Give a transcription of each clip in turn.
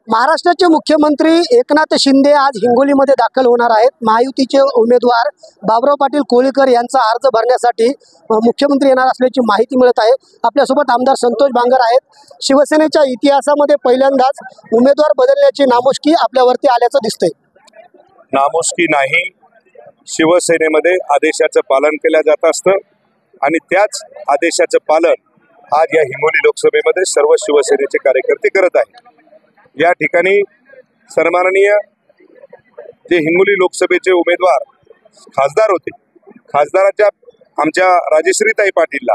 महाराष्ट्राचे मुख्यमंत्री एकनाथ शिंदे आज हिंगोलीमध्ये दाखल होणार आहेत। महायुतीचे उमेदवार बाबुराव पाटील कोळीकर यांचा अर्ज भरण्यासाठी मुख्यमंत्री येणार असल्याची माहिती मिळत आहे। आपल्यासोबत आमदार संतोष बांगर आहेत। शिवसेनेच्या इतिहासामध्ये पहिल्यांदाच उमेदवार बदलण्याची नामुष्की आपल्यावरती आल्याचं दिसतंय। नामुष्की नाही, शिवसेनेमध्ये आदेशाचं पालन केलं जात असतं आणि त्याच आदेशाचं पालन आज या हिंगोली लोकसभेमध्ये सर्व शिवसेनेचे कार्यकर्ते करत आहेत। या ठिकाणी सन्माननीय जे हिंगोली लोकसभेचे उमेदवार खासदार होते, खासदाराच्या आमच्या राजेश्रीताई पाटीलला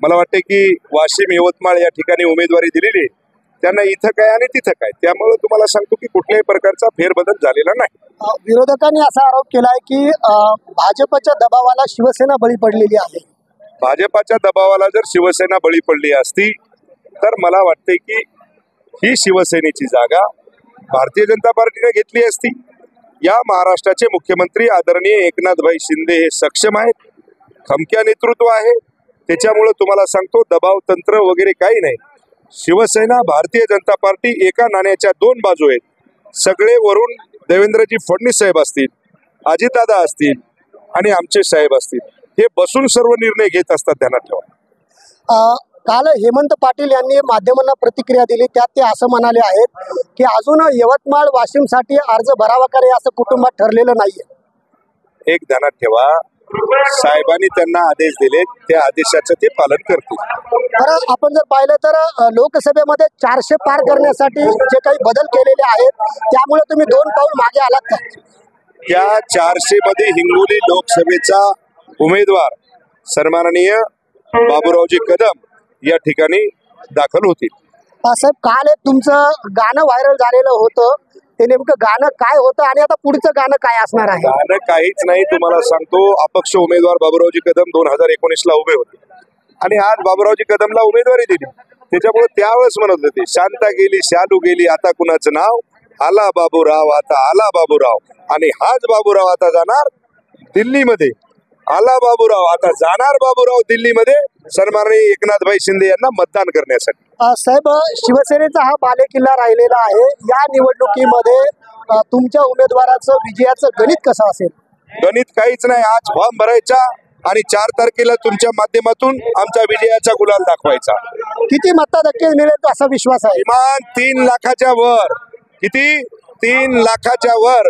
मला वाटते की वाशिम यवतमाळ या ठिकाणी उमेदवारी दिलेली आहे। त्यांना इथं काय आणि तिथं काय, त्यामुळे तुम्हाला सांगतो की कुठल्याही प्रकारचा फेरबदल झालेला नाही। विरोधकांनी असा आरोप केलाय की भाजपच्या दबावाला शिवसेना बळी पडलेली आहे। भाजपाच्या दबावाला जर शिवसेना बळी पडली असती तर मला वाटते की ही शिवसेनेची जागा भारतीय जनता पार्टीने घेतली असती। या महाराष्ट्राचे मुख्यमंत्री आदरणीय एकनाथभाई शिंदे हे सक्षम आहेत, खमक्या नेतृत्व आहे। त्याच्यामुळे तुम्हाला सांगतो दबाव तंत्र वगैरे काही नाही। शिवसेना भारतीय जनता पार्टी एका नाण्याच्या दोन बाजू आहेत। सगळे वरून देवेंद्रजी फडणवीस साहेब असतील, अजितदादा असतील आणि आमचे साहेब असतील, हे बसून सर्व निर्णय घेत असतात, ध्यानात ठेवा। काल हेमंत पाटील यांनी माध्यमांना प्रतिक्रिया दिली, त्यात ते असं म्हणाले आहेत की अजून यवतमाळ वाशिमसाठी अर्ज भरावा का रे असं कुटुंबात ठरलेलं नाहीये। एक ध्यानात ठेवा, साहेबांनी त्यांना आदेश दिले, त्या आदेशाचं ते पालन करतील। बरं, आपण जर पाहिलं तर लोकसभेमध्ये 400 पार करण्यासाठी जे काही बदल केलेले आहेत त्यामुळे तुम्ही 2 पाऊल मागे आलात का? त्या 400 मध्ये हिंगोली लोकसभेचा उमेदवार सन्माननीय बाबुरावजी कदम या ठिकाणी दाखल होतील। साहेब, काल एक तुमचं गाणं व्हायरल झालेलं होतं, ते नेमकं गाणं काय होतं आणि आता पुढचं गाणं काय असणार आहे? गाणं काहीच नाही, तुम्हाला सांगतो अपक्ष उमेदवार बाबुरावजी कदम 2019 ला उभे होते आणि आज बाबुरावजी कदमला उमेदवारी दिली। त्याच्यामुळे त्यावेळेस म्हणत होते शांता गेली शालू गेली आता कुणाचं नाव, आला बाबूराव आता आला बाबूराव, आणि हाच बाबूराव आता जाणार दिल्लीमध्ये। आला बाबूराव आता जाणार बाबूराव दिल्लीमध्ये सन्माननीय एकनाथभाई शिंदे यांना मतदान करण्यासाठी। साहेब, शिवसेनेचा हा बालेकिल्ला राहिलेला आहे। या निवडणुकीमध्ये तुमच्या उमेदवाराचं विजयाचं गणित कसं असेल? गणित काहीच नाही, आज फॉर्म भरायचा आणि 4 तारखेला तुमच्या माध्यमातून आमचा विजयाचा गुलाल दाखवायचा। किती मताधिक्य मिळेल असा विश्वास आहे? किमान 3 लाखाच्या वर। किती? 3 लाखाच्या वर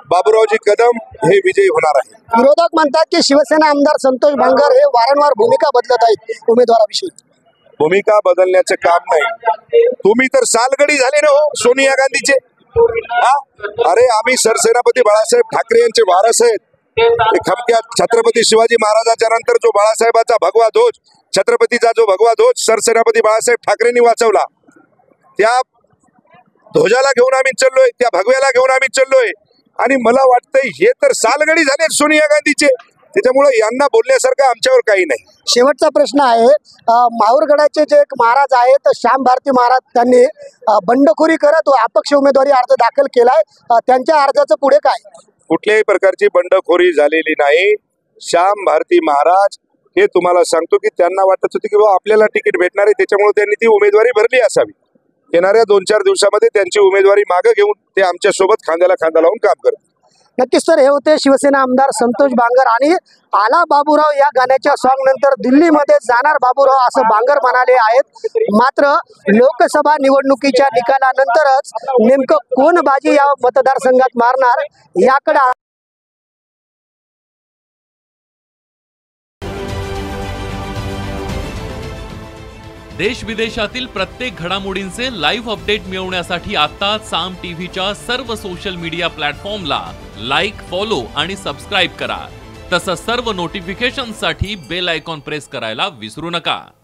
बाबुरावजी कदम हे विजयी होणार आहे। विरोधक म्हणतात की शिवसेना आमदार संतोष बांगर हे वारंवार भूमिका बदलत आहेत उमेदवाराविषयी। भूमिका बदलण्याचं काम नाही, तुम्ही तर सालगडी झाले ना हो सोनिया गांधीचे। अरे आम्ही सरसेनापती बाळासाहेब ठाकरे यांचे वारस आहेत। खमक्या छत्रपती शिवाजी महाराजांच्या नंतर जो बाळासाहेबाचा भगवा ध्वज, छत्रपतीचा जो भगवा ध्वज सरसेनापती बाळासाहेब ठाकरेंनी वाचवला, त्या ध्वजाला घेऊन आम्ही चाललोय, त्या भगव्याला घेऊन आम्ही चाललोय। आणि मला वाटतंय हे तर सालगडी झाले सोनिया गांधीचे, त्याच्यामुळे यांना बोलण्यासारखं आमच्यावर काही नाही। शेवटचा प्रश्न आहे, माहूरगडाचे जे एक महाराज आहेत श्याम भारती महाराज, त्यांनी बंडखोरी करत अपक्ष उमेदवारी अर्ज दाखल केलाय, त्यांच्या अर्जाचं पुढे काय? कुठल्याही प्रकारची बंडखोरी झालेली नाही। श्याम भारती महाराज हे तुम्हाला सांगतो की त्यांना वाटत होते की आपल्याला तिकीट भेटणार आहे, त्याच्यामुळे त्यांनी ती उमेदवारी भरली असावी। येणाऱ्या 2-4 दिवसामध्ये त्यांची उमेदवारी मागे घेऊन ते आमच्या सोबत खांद्याला खांदा लावून काम करतात। नक्कीच सर, हे होते शिवसेना आमदार संतोष बांगर। आणि आला बाबूराव या गाण्याच्या सॉन्ग नंतर दिल्लीमध्ये जाणार बाबूराव असं बांगर म्हणाले आहेत। मात्र लोकसभा निवडणुकीच्या निकालानंतरच नेमकं कोण बाजी या मतदारसंघात मारणार याकडे देश विदेशातील प्रत्येक घडामोडींचे लाईव्ह अपडेट मिळवण्यासाठी आता साम टीव्हीच्या सर्व सोशल मीडिया प्लॅटफॉर्मला लाईक, फॉलो आणि सबस्क्राईब करा। तसंच सर्व नोटिफिकेशनसाठी बेल आयकॉन प्रेस करायला विसरू नका।